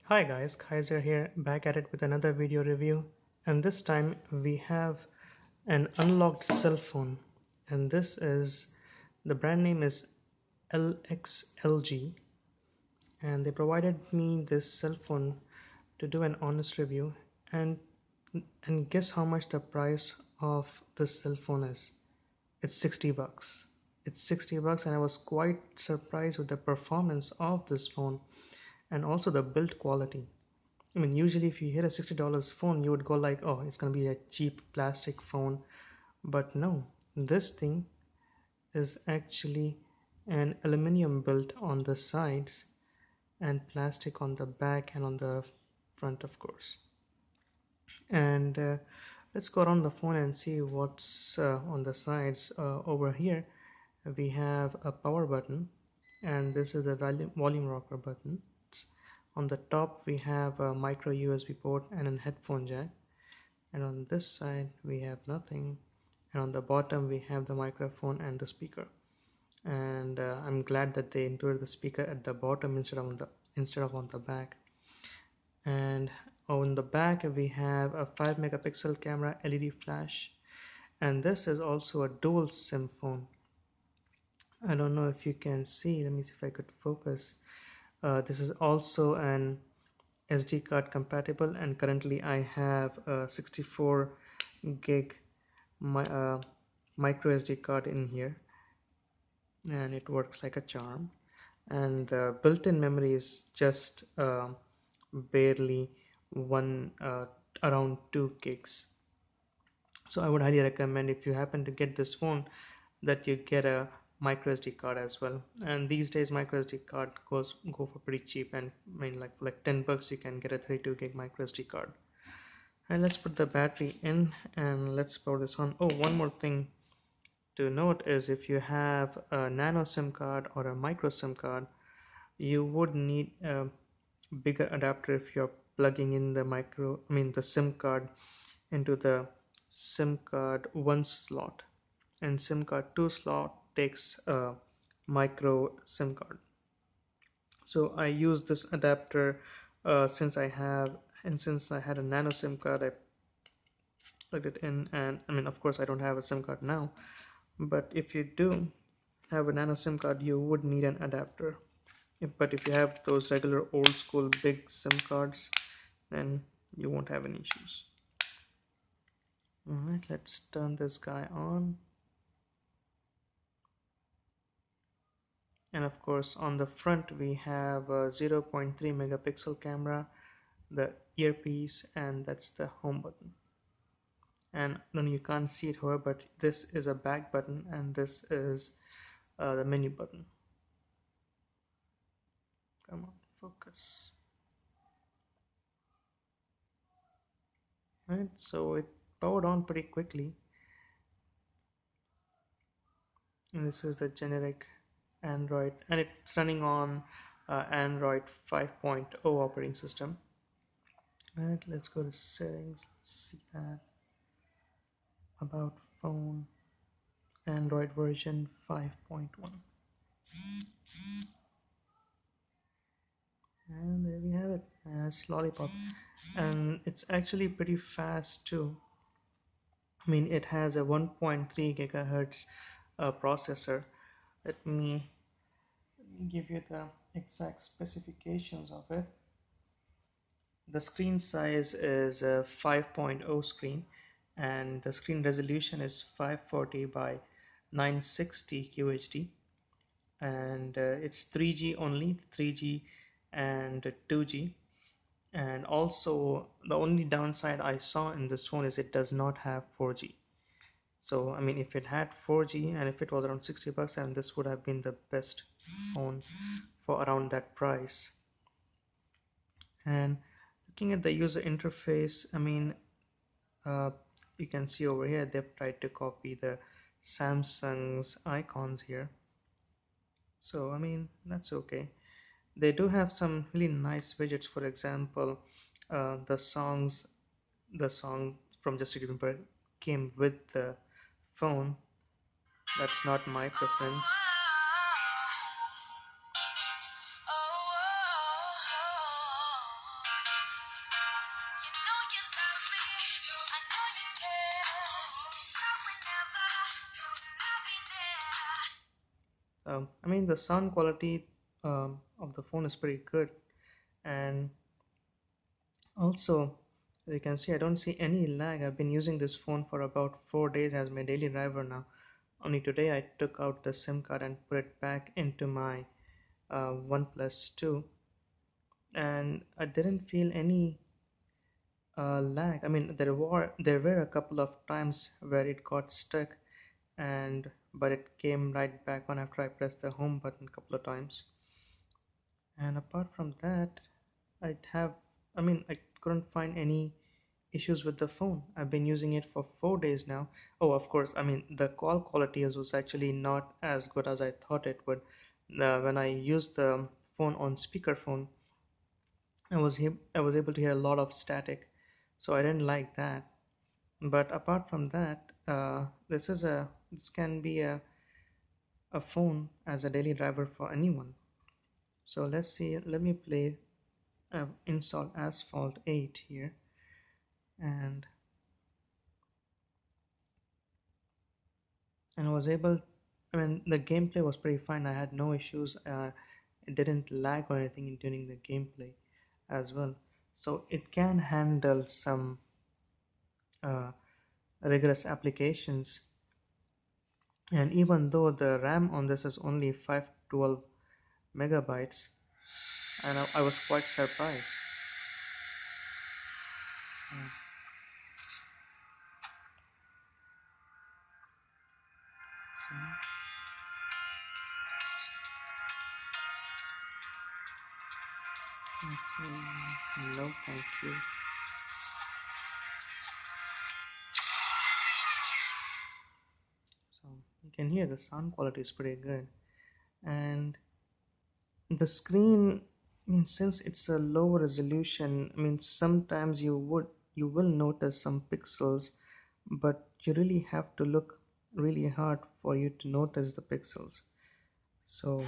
Hi guys, Kaiser here, back at it with another video review, and this time we have an unlocked cell phone, and this is the brand name is LXLG, and they provided me this cell phone to do an honest review, and guess how much the price of this cell phone is? It's 60 bucks. It's 60 bucks, and I was quite surprised with the performance of this phone and also the build quality. I mean, usually if you hear a $60 phone, you would go like, oh, it's gonna be a cheap plastic phone. But no, this thing is actually an aluminum built on the sides and plastic on the back and on the front, of course. And let's go around the phone and see what's on the sides. Over here, we have a power button, and this is a volume rocker button. On the top, we have a micro USB port and a headphone jack. And on this side, we have nothing. And on the bottom, we have the microphone and the speaker. And I'm glad that they included the speaker at the bottom instead of on the back. And on the back, we have a 5 megapixel camera LED flash. And this is also a dual SIM phone. I don't know if you can see. Let me see if I could focus. This is also an SD card compatible, and currently I have a 64 gig micro SD card in here, and it works like a charm. And the built-in memory is just barely one around 2 gigs. So I would highly recommend, if you happen to get this phone, that you get a micro SD card as well. And these days micro SD card go for pretty cheap, and I mean, like 10 bucks you can get a 32 gig micro SD card. And let's put the battery in and let's power this on. Oh, one more thing to note is, if you have a nano SIM card or a micro SIM card, you would need a bigger adapter if you're plugging in the SIM card into the SIM card 1 slot, and SIM card 2 slot takes a micro SIM card. So I use this adapter since I had a nano SIM card. I plugged it in, and I mean, of course I don't have a SIM card now, but if you do have a nano SIM card, you would need an adapter. But if you have those regular old school big SIM cards, then you won't have any issues. Alright, let's turn this guy on. And of course, on the front we have a 0.3 megapixel camera, the earpiece, and that's the home button. And no, you can't see it here, but this is a back button, and this is the menu button. Come on, focus. Right, so it powered on pretty quickly, and this is the generic Android, and it's running on Android 5.0 operating system. Right, let's go to settings. Let's see that. About phone, Android version 5.1. And there we have it. It's Lollipop, and it's actually pretty fast too. I mean, it has a 1.3 gigahertz processor. Let me give you the exact specifications of it. The screen size is a 5.0 screen, and the screen resolution is 540 by 960 QHD, and it's 3G only, 3G and 2G. And also, the only downside I saw in this phone is it does not have 4G. So I mean, if it had 4G and if it was around 60 bucks, and this would have been the best phone for around that price. And looking at the user interface, I mean, uh, you can see over here they've tried to copy the Samsung's icons here. So I mean, that's okay. They do have some really nice widgets. For example, the song from Justin Bieber came with the phone. That's not my preference. I mean, the sound quality of the phone is pretty good, and also, as you can see, I don't see any lag. I've been using this phone for about 4 days as my daily driver now. Only today I took out the SIM card and put it back into my OnePlus 2, and I didn't feel any lag. I mean, there were a couple of times where it got stuck, and but it came right back on after I pressed the home button a couple of times. And apart from that, I'd have, I mean, I couldn't find any issues with the phone. I've been using it for 4 days now. Oh, of course, I mean, the call quality was actually not as good as I thought it would. When I used the phone on speakerphone, I was able to hear a lot of static, so I didn't like that. But apart from that, this can be a phone as a daily driver for anyone. So let's see. Let me play install Asphalt 8 here, and I was able. I mean, the gameplay was pretty fine. I had no issues. It didn't lag or anything during the gameplay as well. So it can handle some uh, rigorous applications. And even though the RAM on this is only 512 megabytes, and I was quite surprised. Uh, so let's say no, thank you. So you can hear the sound quality is pretty good, and the screen. I mean, since it's a low resolution, I mean, sometimes you will notice some pixels, but you really have to look really hard for you to notice the pixels. So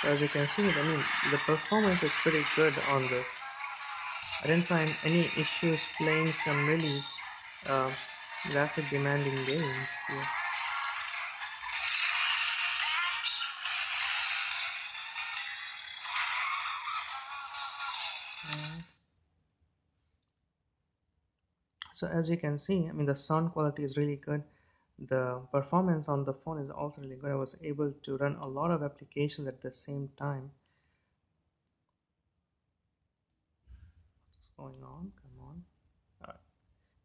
as you can see, I mean, the performance is pretty good on this. I didn't find any issues playing some really uh, graphic demanding games here. Uh, so as you can see, I mean, the sound quality is really good. The performance on the phone is also really good. I was able to run a lot of applications at the same time. What's going on? Come on.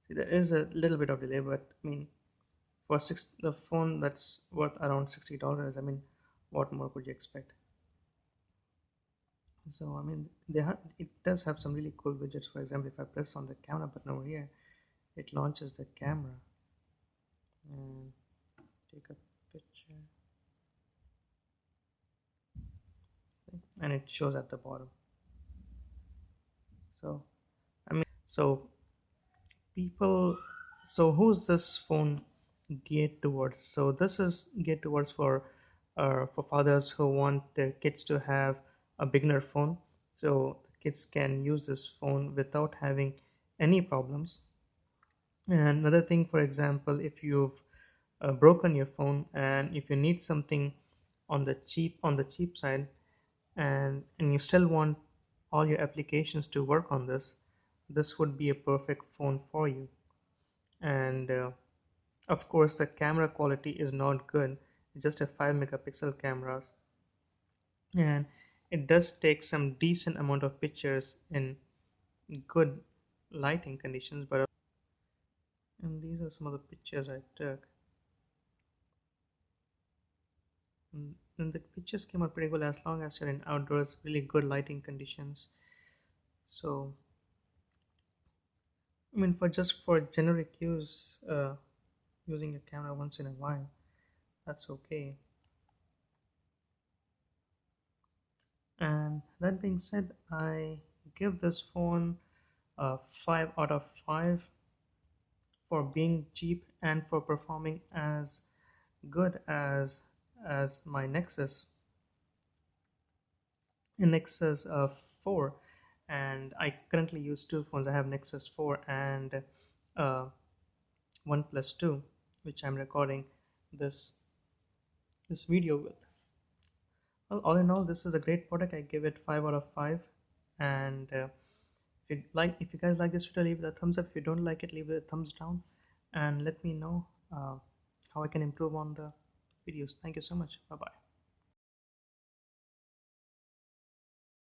See, there is a little bit of delay, but I mean, for the phone that's worth around $60, I mean, what more could you expect? So I mean, it does have some really cool widgets. For example, if I press on the camera button over here, it launches the camera and take a picture, and it shows at the bottom. So I mean, so people, so who's this phone geared towards? So this is geared towards for fathers who want their kids to have a beginner phone, so the kids can use this phone without having any problems. And another thing, for example, if you've broken your phone and if you need something on the cheap side, and you still want all your applications to work on this would be a perfect phone for you. And of course, the camera quality is not good. It's just a 5 megapixel cameras, and it does take some decent amount of pictures in good lighting conditions. But and these are some of the pictures I took. And the pictures came out pretty well as long as you're in outdoors, really good lighting conditions. So, I mean, for generic use, using a camera once in a while, that's okay. And that being said, I give this phone a 5 out of 5 for being cheap and for performing as good as my Nexus 4, and I currently use two phones. I have Nexus 4 and uh, OnePlus 2, which I'm recording this video with. Well, all in all, this is a great product. I give it 5 out of 5. And if you guys like this video, leave it a thumbs up. If you don't like it, leave it a thumbs down, and let me know how I can improve on the videos. Thank you so much. Bye bye.